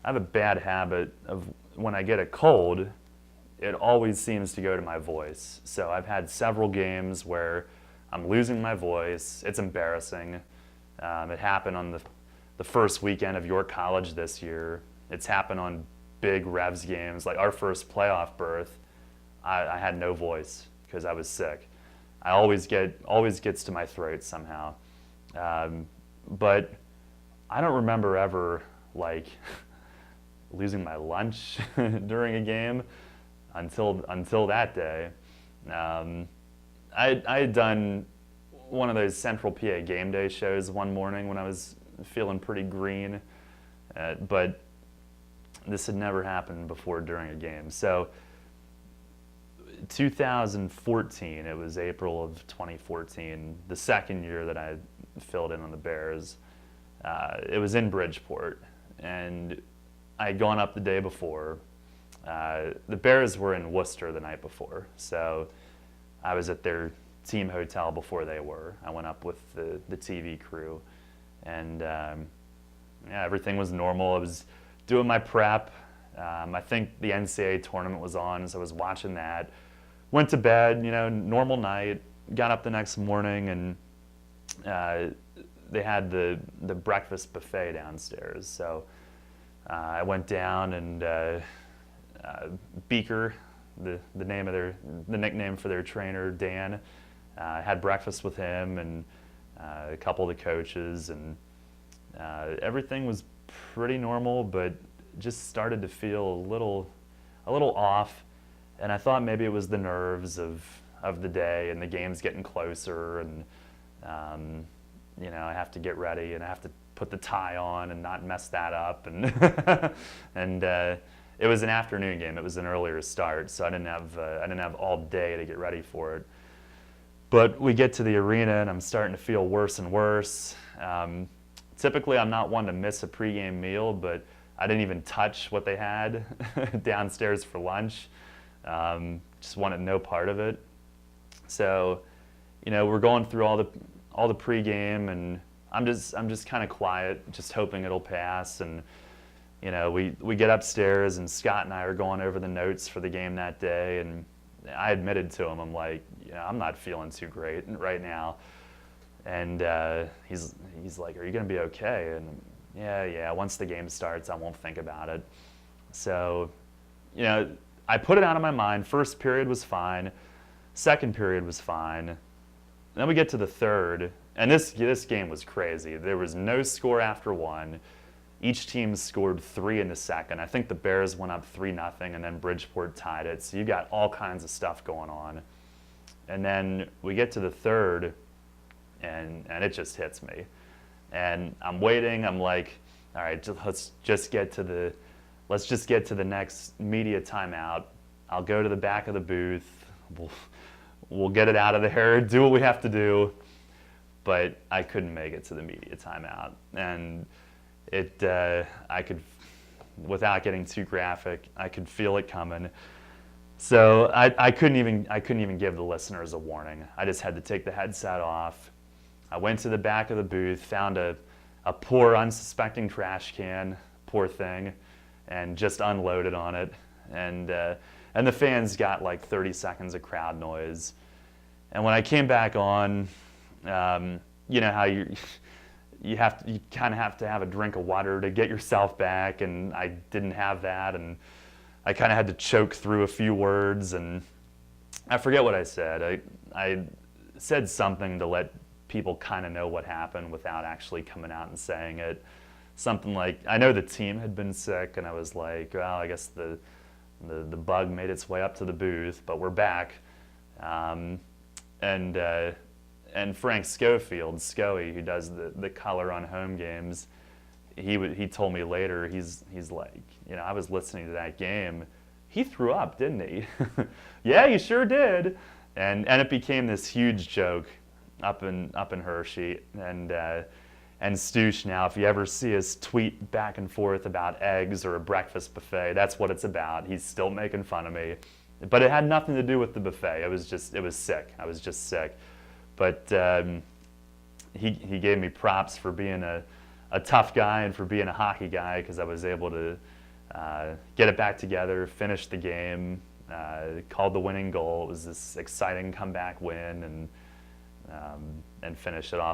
I have a bad habit of when I get a cold, it always seems to go to my voice. So I've had several games where I'm losing my voice. It's embarrassing. It happened on the first weekend of York College this year. It's happened on big Revs games, like our first playoff berth. I had no voice because I was sick. I always gets to my throat somehow. But I don't remember ever like losing my lunch during a game until that day. I had done one of those Central PA game day shows one morning when I was feeling pretty green, but this had never happened before during a game. So 2014, it was April of 2014, the second year that I filled in on the Bears. It was in Bridgeport, and I had gone up the day before. The Bears were in Worcester the night before, so I was at their team hotel before they were. I went up with the TV crew, and yeah, everything was normal. I was doing my prep. I think the NCAA tournament was on, so I was watching that. Went to bed, normal night. Got up the next morning, and they had the breakfast buffet downstairs. So I went down, and Beaker, the nickname for their trainer, Dan, had breakfast with him and a couple of the coaches, and everything was pretty normal, but just started to feel a little off. And I thought maybe it was the nerves of the day and the game's getting closer, and I have to get ready and I have to put the tie on and not mess that up, and and it was an afternoon game. It was an earlier start, so I didn't have all day to get ready for it. But we get to the arena and I'm starting to feel worse and worse. Typically, I'm not one to miss a pregame meal, but I didn't even touch what they had downstairs for lunch. Just wanted no part of it. So, we're going through all the pregame, and I'm just kind of quiet, just hoping it'll pass. And we get upstairs, and Scott and I are going over the notes for the game that day, and I admitted to him, I'm like, I'm not feeling too great right now. And he's like, are you going to be okay? And yeah, once the game starts, I won't think about it. So, I put it out of my mind. First period was fine. Second period was fine. Then we get to the third, and this game was crazy. There was no score after one. Each team scored 3 in the second. I think the Bears went up 3-0, and then Bridgeport tied it. So you got all kinds of stuff going on. And then we get to the third, and it just hits me. And I'm waiting. I'm like, all right, let's just get to the next media timeout. I'll go to the back of the booth. We'll get it out of there, do what we have to do. But I couldn't make it to the media timeout. And I could, without getting too graphic, I could feel it coming. So I couldn't even give the listeners a warning. I just had to take the headset off. I went to the back of the booth, found a poor unsuspecting trash can, poor thing, and just unloaded on it. And the fans got like 30 seconds of crowd noise. And when I came back on, you know how you kind of have to have a drink of water to get yourself back, and I didn't have that, and I kind of had to choke through a few words, and I forget what I said. I said something to let people kind of know what happened without actually coming out and saying it. Something like, I know the team had been sick, and I was like, well, I guess the bug made its way up to the booth, but we're back. And Frank Schofield, Scoey, who does the color on home games, he told me later, he's like, I was listening to that game. He threw up, didn't he? Yeah, he sure did. And it became this huge joke up in Hershey. And Stoosh now, if you ever see us tweet back and forth about eggs or a breakfast buffet, that's what it's about. He's still making fun of me. But it had nothing to do with the buffet. It was sick. I was just sick. But he gave me props for being a tough guy and for being a hockey guy, because I was able to get it back together, finish the game, called the winning goal. It was this exciting comeback win, and finish it off